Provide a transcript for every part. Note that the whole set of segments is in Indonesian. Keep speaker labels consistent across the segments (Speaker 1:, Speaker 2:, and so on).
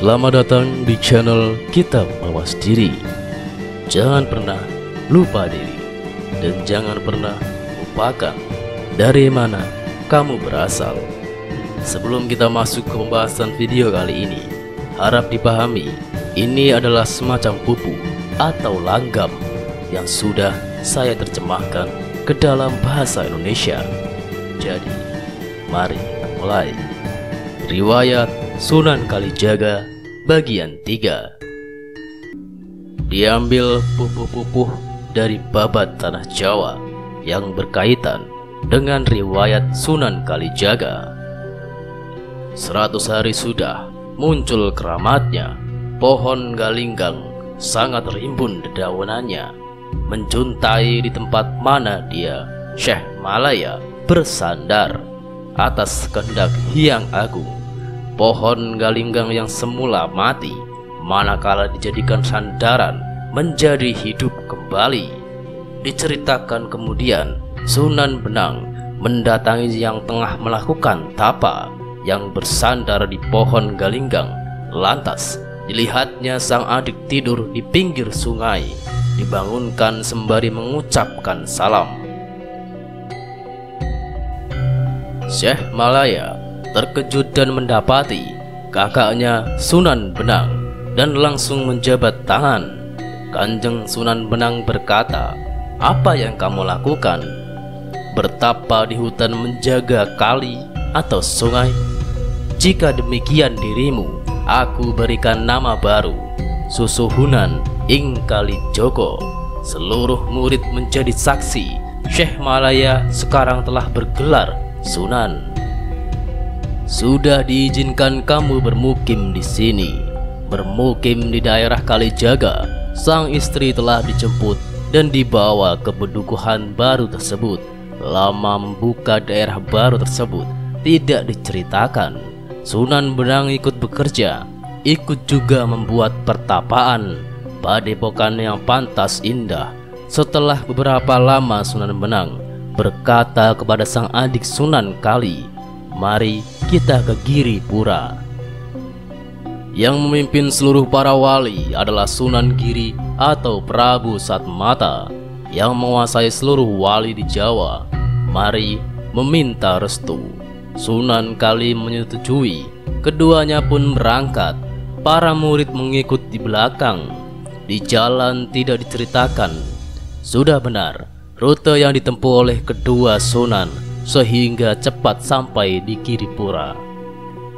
Speaker 1: Selamat datang di channel Kita Mawas Diri. Jangan pernah lupa diri, dan jangan pernah lupakan dari mana kamu berasal. Sebelum kita masuk ke pembahasan video kali ini, harap dipahami, ini adalah semacam buku atau langgam yang sudah saya terjemahkan ke dalam bahasa Indonesia. Jadi, mari kita mulai. Riwayat Sunan Kalijaga bagian 3. Diambil pupuh-pupuh dari babat tanah Jawa yang berkaitan dengan riwayat Sunan Kalijaga. 100 hari sudah muncul keramatnya, pohon galinggang sangat rimbun dedaunannya, menjuntai di tempat mana dia, Syekh Malaya, bersandar atas kehendak Hyang Agung. Pohon galinggang yang semula mati, manakala dijadikan sandaran, menjadi hidup kembali. Diceritakan kemudian Sunan Benang mendatangi yang tengah melakukan tapa, yang bersandar di pohon galinggang. Lantas dilihatnya sang adik tidur di pinggir sungai, dibangunkan sembari mengucapkan salam. Syekh Malaya terkejut dan mendapati kakaknya Sunan Benang dan langsung menjabat tangan. Kanjeng Sunan Benang berkata, "Apa yang kamu lakukan? Bertapa di hutan menjaga kali atau sungai? Jika demikian dirimu, aku berikan nama baru, Susuhunan ing Kalijogo." Seluruh murid menjadi saksi, Syekh Malaya sekarang telah bergelar Sunan. Sudah diizinkan kamu bermukim di sini. Bermukim di daerah Kalijaga, sang istri telah dijemput dan dibawa ke pedukuhan baru tersebut. Lama membuka daerah baru tersebut tidak diceritakan. Sunan Benang ikut bekerja, ikut juga membuat pertapaan, padepokan yang pantas indah. Setelah beberapa lama, Sunan Benang berkata kepada sang adik Sunan Kali, "Mari kita ke Giripura." Yang memimpin seluruh para wali adalah Sunan Giri atau Prabu Satmata, yang menguasai seluruh wali di Jawa. Mari meminta restu. Sunan Kali menyetujui. Keduanya pun berangkat. Para murid mengikut di belakang. Di jalan tidak diceritakan. Sudah benar rute yang ditempuh oleh kedua Sunan, sehingga cepat sampai di Giripura.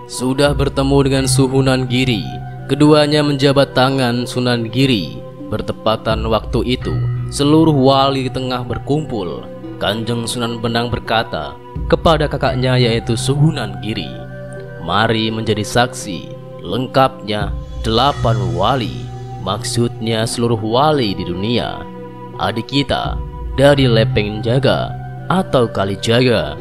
Speaker 1: Sudah bertemu dengan Suhunan Giri, keduanya menjabat tangan Sunan Giri. Bertepatan waktu itu, seluruh wali tengah berkumpul. Kanjeng Sunan Benang berkata kepada kakaknya, yaitu Suhunan Giri, "Mari menjadi saksi, lengkapnya 8 wali, maksudnya seluruh wali di dunia. Adik kita dari Lepeng Jaga atau Kalijaga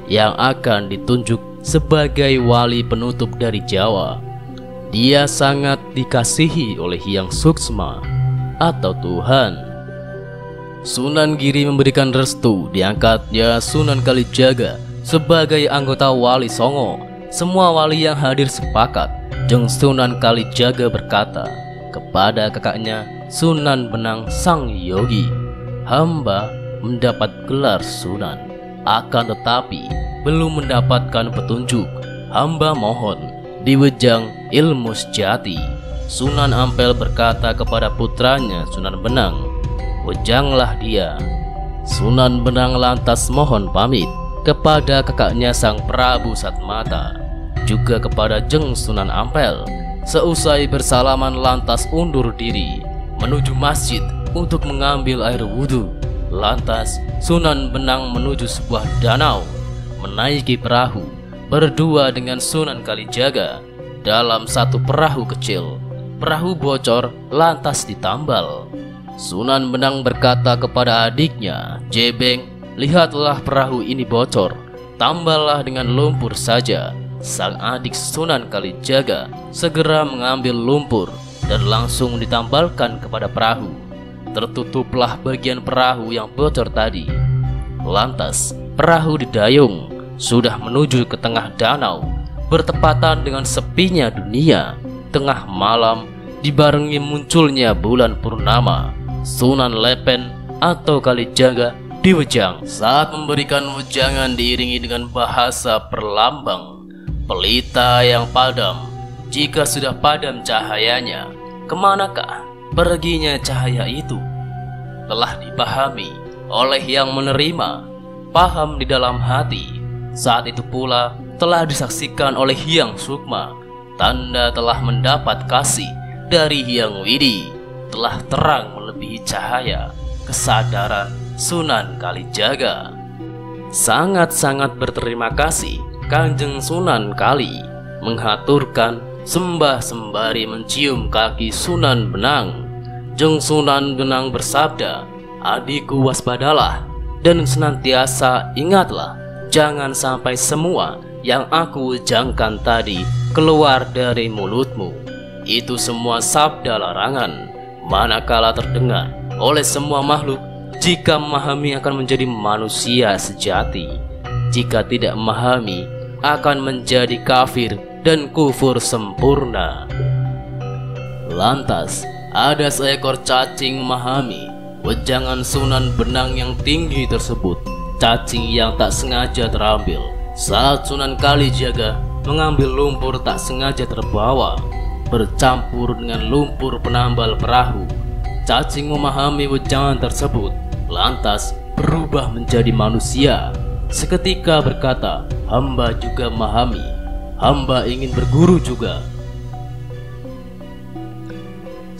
Speaker 1: yang akan ditunjuk sebagai wali penutup dari Jawa. Dia sangat dikasihi oleh Hyang Suksma atau Tuhan." Sunan Giri memberikan restu diangkatnya Sunan Kalijaga sebagai anggota Wali Songo. Semua wali yang hadir sepakat. Jeng Sunan Kalijaga berkata kepada kakaknya Sunan Benang, sang yogi, "Hamba mendapat gelar Sunan, akan tetapi belum mendapatkan petunjuk. Hamba mohon diwejang ilmu sejati." Sunan Ampel berkata kepada putranya Sunan Benang, "Wejanglah dia." Sunan Benang lantas mohon pamit kepada kakaknya sang Prabu Satmata, juga kepada Jeng Sunan Ampel. Seusai bersalaman lantas undur diri menuju masjid untuk mengambil air wudhu. Lantas Sunan Benang menuju sebuah danau, menaiki perahu berdua dengan Sunan Kalijaga dalam satu perahu kecil. Perahu bocor lantas ditambal. Sunan Benang berkata kepada adiknya, "Jebeng, lihatlah perahu ini bocor, tamballah dengan lumpur saja." Sang adik Sunan Kalijaga segera mengambil lumpur dan langsung ditambalkan kepada perahu. Tertutuplah bagian perahu yang bocor tadi. Lantas perahu didayung sudah menuju ke tengah danau, bertepatan dengan sepinya dunia. tengah malam dibarengi munculnya bulan purnama, Sunan Lepen atau Kalijaga di wejang. Saat memberikan wejangan diiringi dengan bahasa perlambang, pelita yang padam. Jika sudah padam cahayanya, kemanakah perginya cahaya itu? Telah dipahami oleh yang menerima, paham di dalam hati. Saat itu pula telah disaksikan oleh Hyang Sukma, tanda telah mendapat kasih dari Hyang Widi, telah terang melebihi cahaya kesadaran Sunan Kalijaga. Sangat-sangat berterima kasih Kanjeng Sunan Kali, menghaturkan sembah sembari mencium kaki Sunan Benang. Jeng Sunan Benang bersabda, "Adikku, waspadalah dan senantiasa ingatlah, jangan sampai semua yang aku ujangkan tadi keluar dari mulutmu. Itu semua sabda larangan, manakala terdengar oleh semua makhluk. Jika memahami akan menjadi manusia sejati, jika tidak memahami akan menjadi kafir dan kufur sempurna." Lantas ada seekor cacing memahami wejangan Sunan Benang yang tinggi tersebut. Cacing yang tak sengaja terambil saat Sunan Kalijaga mengambil lumpur tak sengaja terbawa, bercampur dengan lumpur penambal perahu. Cacing memahami wejangan tersebut, lantas berubah menjadi manusia. Seketika berkata, "Hamba juga memahami, hamba ingin berguru juga."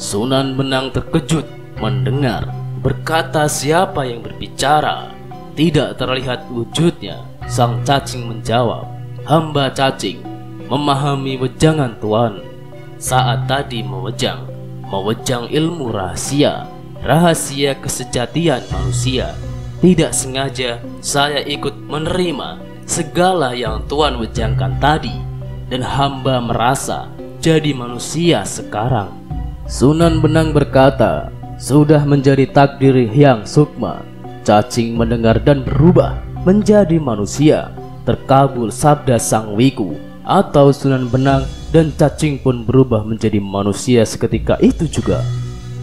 Speaker 1: Sunan Benang terkejut mendengar, berkata, "Siapa yang berbicara?" Tidak terlihat wujudnya. Sang cacing menjawab, "Hamba cacing memahami wejangan Tuan. Saat tadi mewejang ilmu rahasia, rahasia kesejatian manusia. Tidak sengaja saya ikut menerima segala yang Tuan wejangkan tadi, dan hamba merasa jadi manusia sekarang." Sunan Benang berkata, "Sudah menjadi takdir Hyang Sukma." Cacing mendengar dan berubah menjadi manusia. Terkabul sabda Sang Wiku atau Sunan Benang, dan cacing pun berubah menjadi manusia seketika itu juga.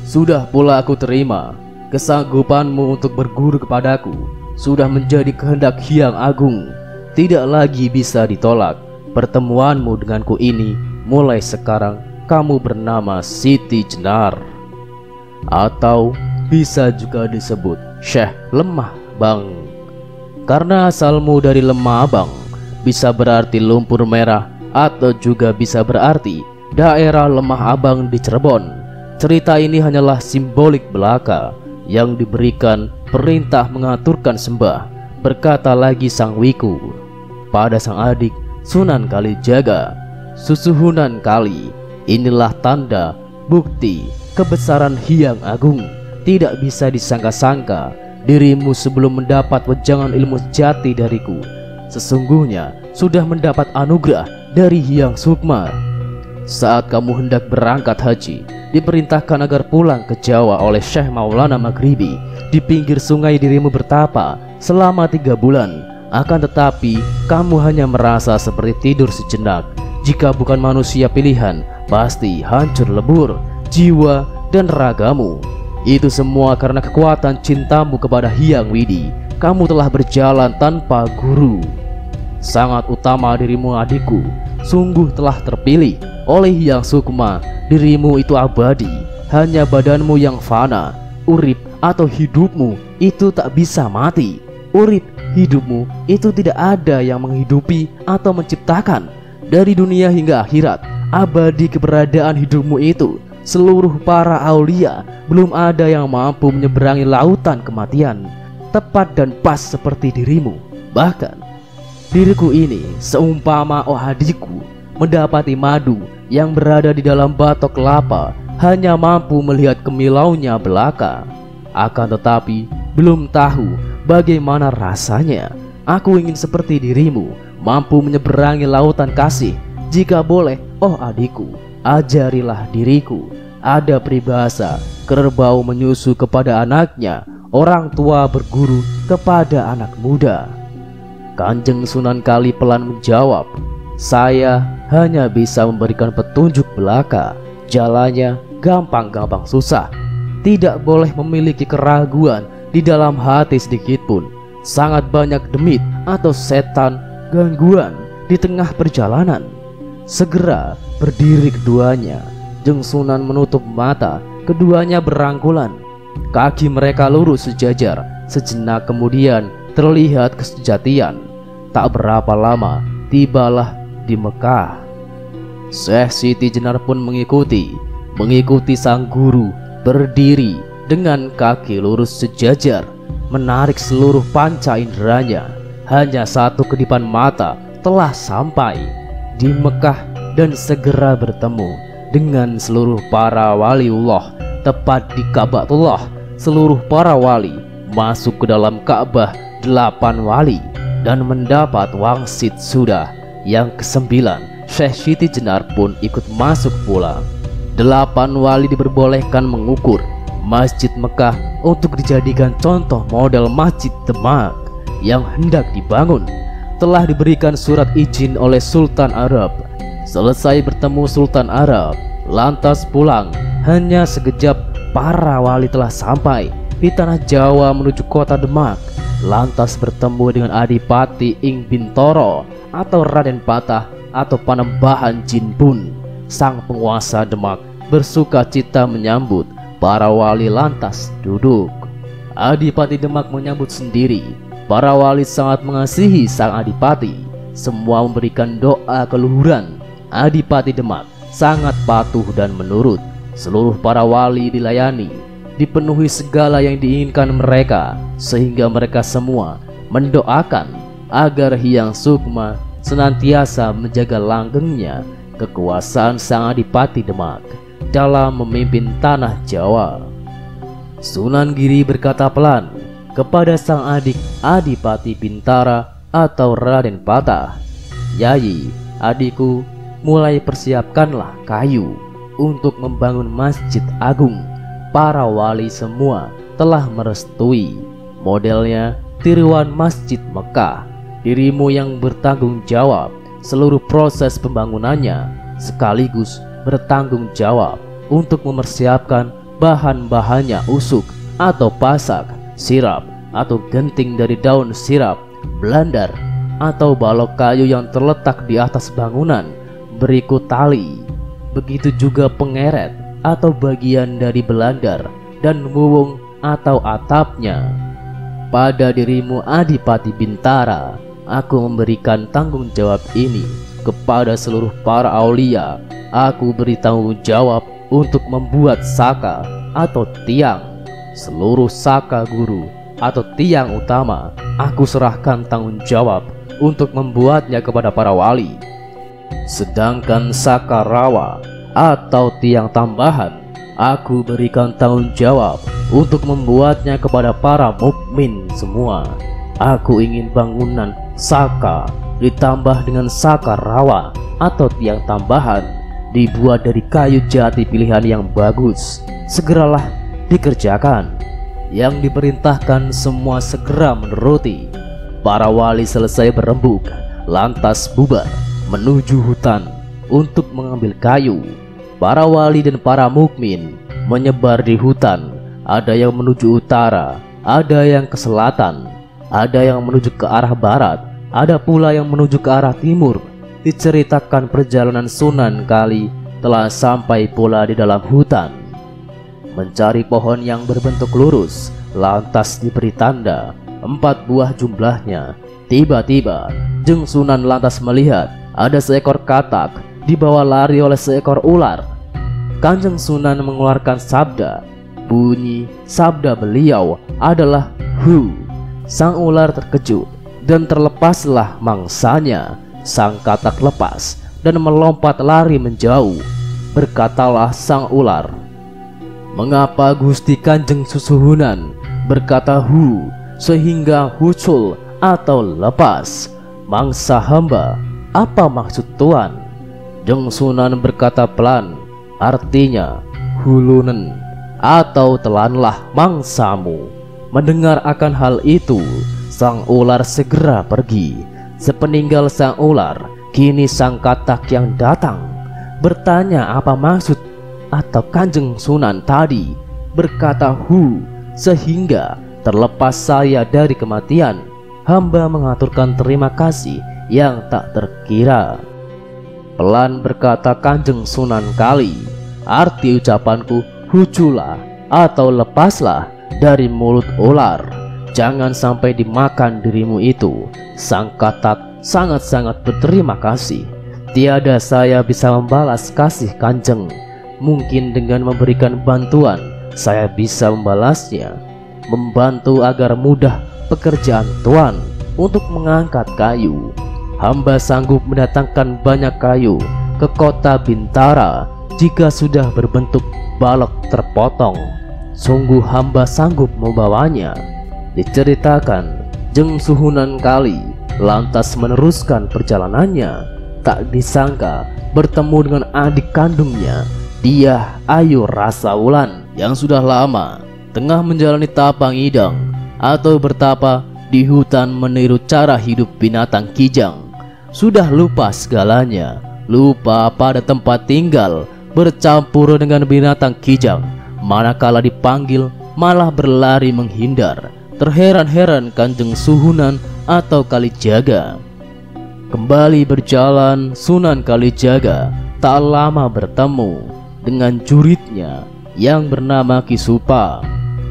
Speaker 1: "Sudah pula aku terima kesanggupanmu untuk berguru kepadaku. Sudah menjadi kehendak Hyang Agung, tidak lagi bisa ditolak. Pertemuanmu denganku ini, mulai sekarang kamu bernama Siti Jenar, atau bisa juga disebut Syekh Lemah Bang. Karena asalmu dari Lemah Bang, bisa berarti lumpur merah, atau juga bisa berarti daerah Lemah Abang di Cirebon. Cerita ini hanyalah simbolik belaka yang diberikan perintah mengaturkan sembah." Berkata lagi Sang Wiku pada sang adik Sunan Kalijaga, "Susuhunan Kali, inilah tanda bukti kebesaran Hyang Agung. Tidak bisa disangka-sangka dirimu sebelum mendapat wejangan ilmu sejati dariku. Sesungguhnya sudah mendapat anugerah dari Hyang Sukma. Saat kamu hendak berangkat haji, diperintahkan agar pulang ke Jawa oleh Syekh Maulana Maghribi. Di pinggir sungai dirimu bertapa selama 3 bulan. Akan tetapi kamu hanya merasa seperti tidur sejenak. Jika bukan manusia pilihan, pasti hancur lebur jiwa dan ragamu. Itu semua karena kekuatan cintamu kepada Hyang Widi. Kamu telah berjalan tanpa guru. Sangat utama dirimu adikku, sungguh telah terpilih oleh Hyang Sukma. Dirimu itu abadi, hanya badanmu yang fana. Urip atau hidupmu itu tak bisa mati. Urip hidupmu itu tidak ada yang menghidupi atau menciptakan. Dari dunia hingga akhirat, abadi keberadaan hidupmu itu. Seluruh para aulia belum ada yang mampu menyeberangi lautan kematian, tepat dan pas seperti dirimu. Bahkan diriku ini seumpama adikku mendapati madu yang berada di dalam batok kelapa, hanya mampu melihat kemilaunya belaka. Akan tetapi belum tahu bagaimana rasanya. Aku ingin seperti dirimu, mampu menyeberangi lautan kasih. Jika boleh, adikku, ajarilah diriku. Ada peribahasa, kerbau menyusu kepada anaknya, orang tua berguru kepada anak muda. Kanjeng Sunan Kali pelan menjawab, Saya hanya bisa memberikan petunjuk belaka. Jalannya gampang-gampang susah. Tidak boleh memiliki keraguan di dalam hati sedikitpun. Sangat banyak demit atau setan gangguan di tengah perjalanan. Segera berdiri keduanya. Jeng Sunan menutup mata. Keduanya berangkulan. Kaki mereka lurus sejajar. Sejenak kemudian terlihat kesejatian. Tak berapa lama tibalah di Mekah. Syekh Siti Jenar pun mengikuti sang guru berdiri dengan kaki lurus sejajar, menarik seluruh panca inderanya. Hanya satu kedipan mata telah sampai di Mekah dan segera bertemu dengan seluruh para waliullah. Tepat di Ka'batullah, seluruh para wali masuk ke dalam Ka'bah 8 wali dan mendapat wangsit sudah. Yang ke-9, Syekh Siti Jenar pun ikut masuk pula. 8 wali diperbolehkan mengukur Masjid Mekah untuk dijadikan contoh model Masjid Demak yang hendak dibangun. Telah diberikan surat izin oleh Sultan Arab. Selesai bertemu Sultan Arab, lantas pulang. Hanya sekejap para wali telah sampai di tanah Jawa menuju kota Demak. Lantas bertemu dengan Adipati Ing Bintoro atau Raden Patah atau Panembahan Jin Bun. Sang penguasa Demak bersuka cita menyambut para wali, lantas duduk. Adipati Demak menyambut sendiri. Para wali sangat mengasihi sang adipati. Semua memberikan doa keluhuran. Adipati Demak sangat patuh dan menurut. Seluruh para wali dilayani, dipenuhi segala yang diinginkan mereka, sehingga mereka semua mendoakan agar Hyang Sukma senantiasa menjaga langgengnya kekuasaan sang Adipati Demak dalam memimpin tanah Jawa. Sunan Giri berkata pelan kepada sang adik Adipati Bintara atau Raden Patah, "Yayi, adikku, mulai persiapkanlah kayu untuk membangun masjid agung." Para wali semua telah merestui. Modelnya tiruan Masjid Mekah. Dirimu yang bertanggung jawab seluruh proses pembangunannya, sekaligus bertanggung jawab untuk mempersiapkan bahan-bahannya, usuk atau pasak, sirap atau genting dari daun sirap, belandar atau balok kayu yang terletak di atas bangunan, berikut tali. Begitu juga pengeret atau bagian dari belandar dan wuwung atau atapnya. Pada dirimu Adipati Bintara, aku memberikan tanggung jawab ini kepada seluruh para aulia. Aku beri tanggung jawab untuk membuat saka atau tiang. Seluruh saka guru atau tiang utama, aku serahkan tanggung jawab untuk membuatnya kepada para wali. Sedangkan saka rawa atau tiang tambahan, aku berikan tanggung jawab untuk membuatnya kepada para mukmin semua. Aku ingin bangunan saka ditambah dengan saka rawa atau tiang tambahan dibuat dari kayu jati pilihan yang bagus. Segeralah dikerjakan. Yang diperintahkan semua segera menuruti. Para wali selesai berembuk, lantas bubar menuju hutan untuk mengambil kayu. Para wali dan para mukmin menyebar di hutan. Ada yang menuju utara, ada yang ke selatan, ada yang menuju ke arah barat, ada pula yang menuju ke arah timur. Diceritakan perjalanan Sunan Kali telah sampai pula di dalam hutan, mencari pohon yang berbentuk lurus, lantas diberi tanda 4 buah jumlahnya. Tiba-tiba Jeng Sunan lantas melihat ada seekor katak dibawa lari oleh seekor ular. Kanjeng Sunan mengeluarkan sabda. Bunyi sabda beliau adalah "Hu". Sang ular terkejut dan terlepaslah mangsanya. Sang katak lepas dan melompat lari menjauh. Berkatalah sang ular, "Mengapa Gusti Kanjeng Susuhunan berkata "Hu" sehingga hucul atau lepas mangsa hamba? Apa maksud Tuan?" Jeng Sunan berkata pelan, "Artinya hulunen atau telanlah mangsamu." Mendengar akan hal itu, sang ular segera pergi. Sepeninggal sang ular, Kini sang katak yang datang bertanya apa maksud atau Kanjeng Sunan tadi berkata hu, sehingga terlepas saya dari kematian, hamba mengaturkan terima kasih yang tak terkira. Pelan berkata Kanjeng Sunan Kali, arti ucapanku hujulah atau lepaslah dari mulut ular, jangan sampai dimakan dirimu itu. Sang katak sangat-sangat berterima kasih. Tiada saya bisa membalas kasih Kanjeng. Mungkin dengan memberikan bantuan saya bisa membalasnya. Membantu agar mudah pekerjaan Tuan untuk mengangkat kayu. Hamba sanggup mendatangkan banyak kayu ke kota Bintara jika sudah berbentuk balok terpotong. Sungguh hamba sanggup membawanya. Diceritakan, Jeng Suhunan Kali lantas meneruskan perjalanannya. Tak disangka bertemu dengan adik kandungnya, Dyah Ayu Rasawulan, yang sudah lama tengah menjalani tapang idang atau bertapa di hutan meniru cara hidup binatang kijang. Sudah lupa segalanya, lupa pada tempat tinggal, bercampur dengan binatang kijang. Manakala dipanggil malah berlari menghindar. Terheran-heran Kanjeng Suhunan atau Kalijaga. Kembali berjalan, Sunan Kalijaga tak lama bertemu dengan juritnya yang bernama Ki Supa,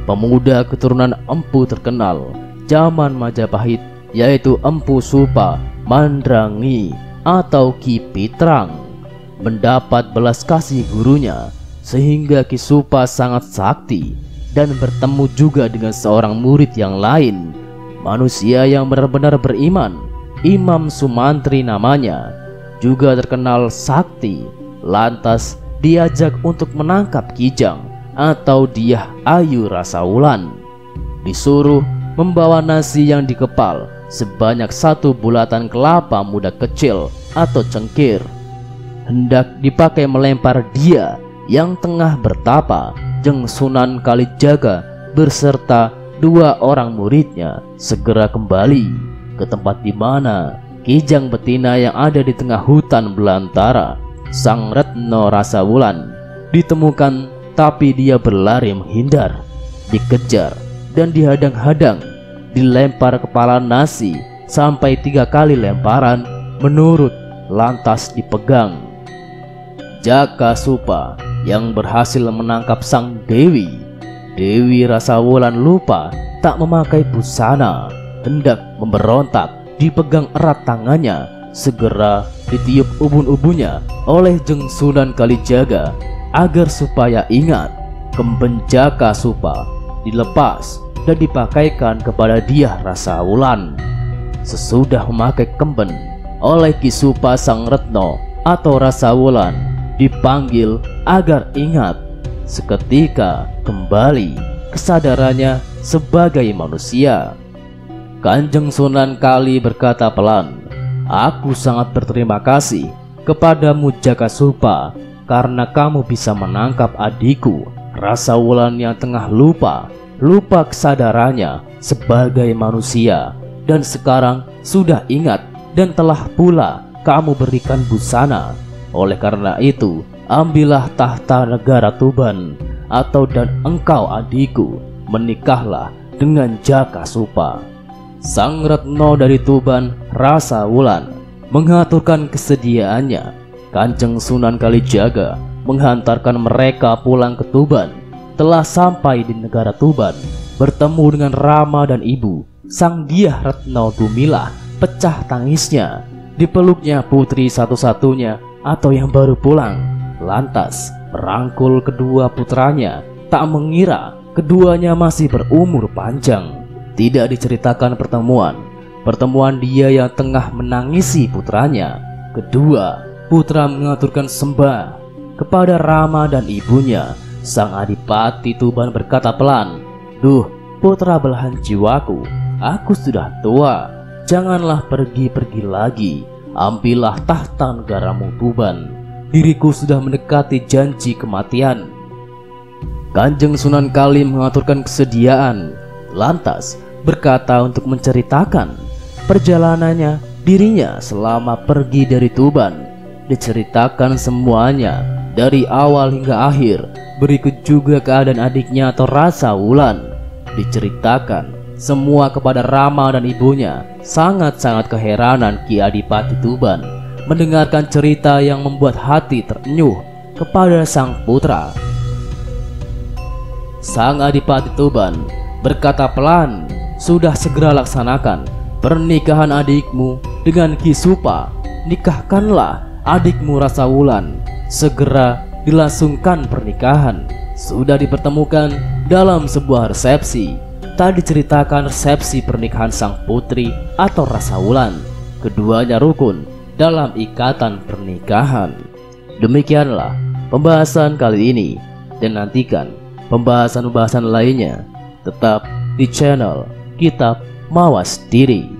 Speaker 1: pemuda keturunan empu terkenal zaman Majapahit, yaitu Empu Supa Mandrangi atau Ki Pitrang. Mendapat belas kasih gurunya sehingga Ki Supa sangat sakti dan bertemu juga dengan seorang murid yang lain, manusia yang benar-benar beriman, Imam Sumantri namanya, juga terkenal sakti. Lantas diajak untuk menangkap kijang atau Dyah Ayu Rasawulan. Disuruh membawa nasi yang dikepal sebanyak 1 bulatan kelapa muda kecil atau cengkir. Hendak dipakai melempar dia yang tengah bertapa. Jeng Sunan Kalijaga beserta 2 orang muridnya segera kembali ke tempat di mana kijang betina yang ada di tengah hutan belantara. Sang Retno Rasawulan ditemukan, tapi dia berlari menghindar, dikejar dan dihadang-hadang, dilempar kepala nasi sampai 3 kali lemparan menurut, lantas dipegang. Jaka Supa yang berhasil menangkap sang Dewi Rasawulan lupa tak memakai busana, hendak memberontak, dipegang erat tangannya, segera ditiup ubun-ubunnya oleh Jeng Sunan Kalijaga agar supaya ingat. Kemben Jaka Supa dilepas dan dipakaikan kepada Dyah Rasawulan. Sesudah memakai kemben oleh Ki Supa, sang Retno atau Rasawulan dipanggil agar ingat. Seketika kembali kesadarannya sebagai manusia. Kanjeng Sunan Kali berkata pelan, "Aku sangat berterima kasih kepadamu Jaka Supa karena kamu bisa menangkap adikku Rasawulan yang tengah lupa kesadarannya sebagai manusia, dan sekarang sudah ingat dan telah pula kamu berikan busana. Oleh karena itu, ambillah tahta negara Tuban dan engkau adikku menikahlah dengan Jaka Supa." Sang Retno dari Tuban, Rasawulan, mengaturkan kesediaannya. Kanjeng Sunan Kalijaga menghantarkan mereka pulang ke Tuban. Telah sampai di negara Tuban, bertemu dengan Rama dan ibu. Sang Dyah Retno Gumilah pecah tangisnya. Dipeluknya putri satu-satunya atau yang baru pulang. Lantas merangkul kedua putranya, tak mengira keduanya masih berumur panjang. Tidak diceritakan pertemuan dia yang tengah menangisi putranya. Kedua putra mengaturkan sembah kepada Rama dan ibunya. Sang Adipati Tuban berkata pelan, "Duh, putra belahan jiwaku, aku sudah tua. Janganlah pergi-pergi lagi. Ambillah tahta negaramu Tuban. Diriku sudah mendekati janji kematian." Kanjeng Sunan Kali mengaturkan kesediaan, lantas berkata untuk menceritakan perjalanannya dirinya selama pergi dari Tuban. Diceritakan semuanya dari awal hingga akhir. Berikut juga keadaan adiknya atau Rasa Wulan. Diceritakan semua kepada Rama dan ibunya. Sangat-sangat keheranan Ki Adipati Tuban mendengarkan cerita yang membuat hati terenyuh kepada sang putra. Sang Adipati Tuban berkata pelan, "Sudah segera laksanakan pernikahan adikmu dengan Ki Supa. Nikahkanlah adikmu Rasa Wulan. Segera dilangsungkan pernikahan." Sudah dipertemukan dalam sebuah resepsi. Tak diceritakan resepsi pernikahan sang putri atau Rasa Wulan. Keduanya rukun dalam ikatan pernikahan. Demikianlah pembahasan kali ini, dan nantikan pembahasan-pembahasan lainnya tetap di channel Kitab Mawas Diri.